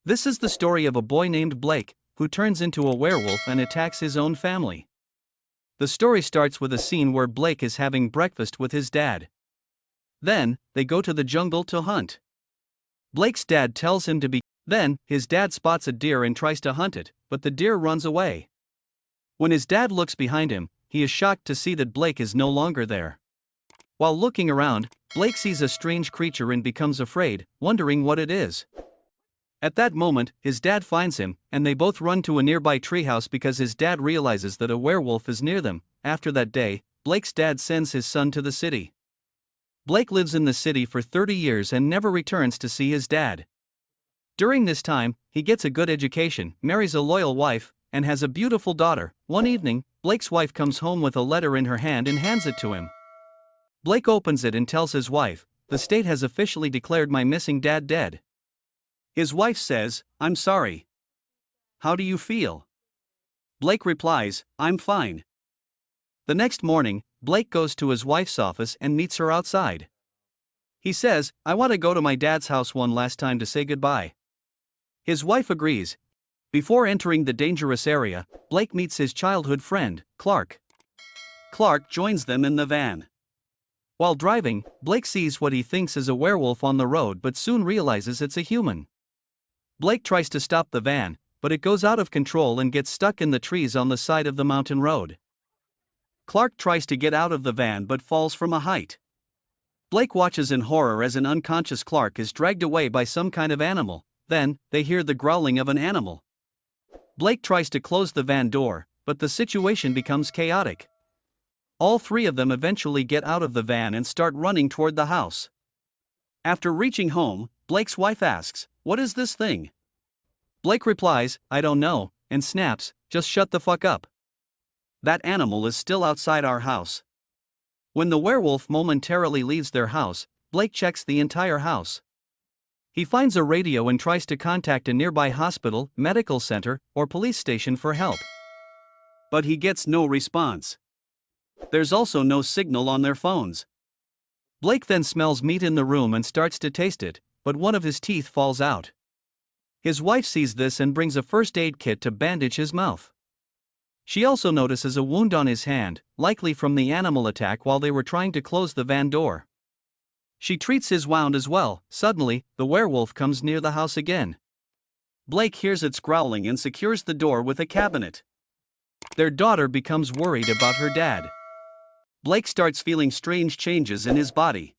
This is the story of a boy named Blake, who turns into a werewolf and attacks his own family. The story starts with a scene where Blake is having breakfast with his dad. Then, they go to the jungle to hunt. Blake's dad tells him to be. Then, his dad spots a deer and tries to hunt it, but the deer runs away. When his dad looks behind him, he is shocked to see that Blake is no longer there. While looking around, Blake sees a strange creature and becomes afraid, wondering what it is. At that moment, his dad finds him, and they both run to a nearby treehouse because his dad realizes that a werewolf is near them. After that day, Blake's dad sends his son to the city. Blake lives in the city for 30 years and never returns to see his dad. During this time, he gets a good education, marries a loyal wife, and has a beautiful daughter. One evening, Blake's wife comes home with a letter in her hand and hands it to him. Blake opens it and tells his wife, "The state has officially declared my missing dad dead." His wife says, "I'm sorry. How do you feel?" Blake replies, "I'm fine." The next morning, Blake goes to his wife's office and meets her outside. He says, "I want to go to my dad's house one last time to say goodbye." His wife agrees. Before entering the dangerous area, Blake meets his childhood friend, Clark. Clark joins them in the van. While driving, Blake sees what he thinks is a werewolf on the road but soon realizes it's a human. Blake tries to stop the van, but it goes out of control and gets stuck in the trees on the side of the mountain road. Clark tries to get out of the van but falls from a height. Blake watches in horror as an unconscious Clark is dragged away by some kind of animal. Then, they hear the growling of an animal. Blake tries to close the van door, but the situation becomes chaotic. All three of them eventually get out of the van and start running toward the house. After reaching home, Blake's wife asks, "What is this thing?" Blake replies, "I don't know," and snaps, "Just shut the fuck up. That animal is still outside our house." When the werewolf momentarily leaves their house, Blake checks the entire house. He finds a radio and tries to contact a nearby hospital, medical center, or police station for help. But he gets no response. There's also no signal on their phones. Blake then smells meat in the room and starts to taste it, but one of his teeth falls out. His wife sees this and brings a first aid kit to bandage his mouth. She also notices a wound on his hand, likely from the animal attack while they were trying to close the van door. She treats his wound as well. Suddenly, the werewolf comes near the house again. Blake hears its growling and secures the door with a cabinet. Their daughter becomes worried about her dad. Blake starts feeling strange changes in his body.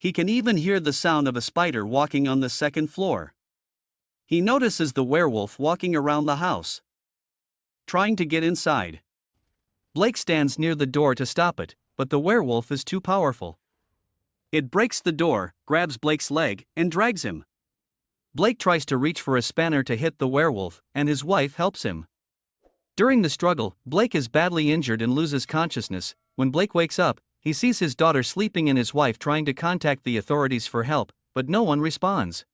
He can even hear the sound of a spider walking on the second floor. He notices the werewolf walking around the house, trying to get inside. Blake stands near the door to stop it, but the werewolf is too powerful. It breaks the door, grabs Blake's leg, and drags him. Blake tries to reach for a spanner to hit the werewolf, and his wife helps him. During the struggle, Blake is badly injured and loses consciousness. When Blake wakes up, he sees his daughter sleeping and his wife trying to contact the authorities for help, but no one responds.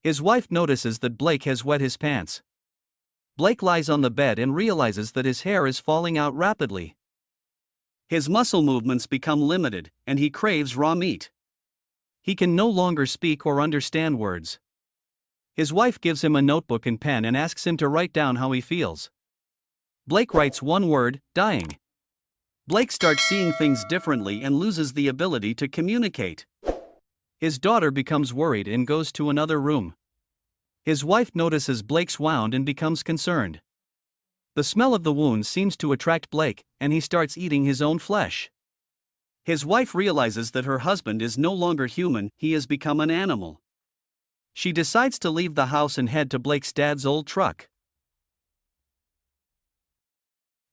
His wife notices that Blake has wet his pants. Blake lies on the bed and realizes that his hair is falling out rapidly. His muscle movements become limited, and he craves raw meat. He can no longer speak or understand words. His wife gives him a notebook and pen and asks him to write down how he feels. Blake writes one word, dying. Blake starts seeing things differently and loses the ability to communicate. His daughter becomes worried and goes to another room. His wife notices Blake's wound and becomes concerned. The smell of the wound seems to attract Blake, and he starts eating his own flesh. His wife realizes that her husband is no longer human, he has become an animal. She decides to leave the house and head to Blake's dad's old truck.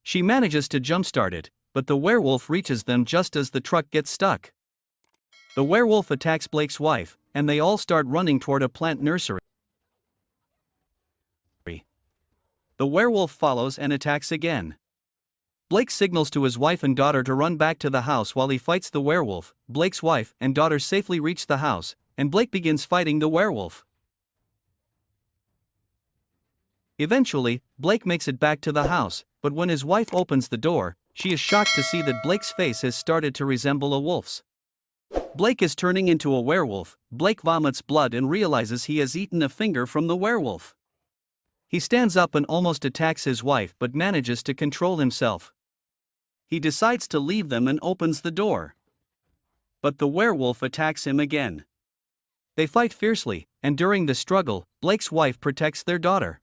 She manages to jumpstart it, but the werewolf reaches them just as the truck gets stuck. The werewolf attacks Blake's wife, and they all start running toward a plant nursery. The werewolf follows and attacks again. Blake signals to his wife and daughter to run back to the house while he fights the werewolf. Blake's wife and daughter safely reach the house, and Blake begins fighting the werewolf. Eventually, Blake makes it back to the house, but when his wife opens the door, she is shocked to see that Blake's face has started to resemble a wolf's. Blake is turning into a werewolf. Blake vomits blood and realizes he has eaten a finger from the werewolf. He stands up and almost attacks his wife but manages to control himself. He decides to leave them and opens the door. But the werewolf attacks him again. They fight fiercely, and during the struggle, Blake's wife protects their daughter.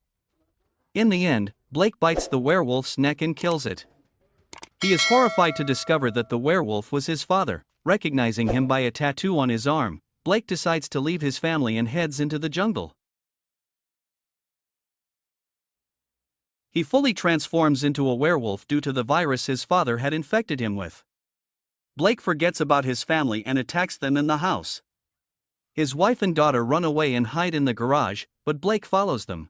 In the end, Blake bites the werewolf's neck and kills it. He is horrified to discover that the werewolf was his father. Recognizing him by a tattoo on his arm, Blake decides to leave his family and heads into the jungle. He fully transforms into a werewolf due to the virus his father had infected him with. Blake forgets about his family and attacks them in the house. His wife and daughter run away and hide in the garage, but Blake follows them.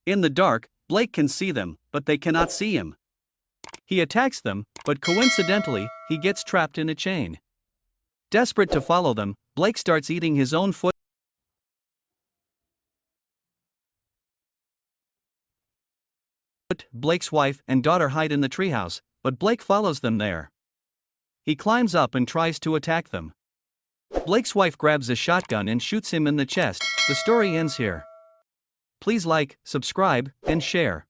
In the dark, Blake can see them, but they cannot see him. He attacks them, but coincidentally, he gets trapped in a chain. Desperate to follow them, Blake starts eating his own foot. Blake's wife and daughter hide in the treehouse, but Blake follows them there. He climbs up and tries to attack them. Blake's wife grabs a shotgun and shoots him in the chest. The story ends here. Please like, subscribe, and share.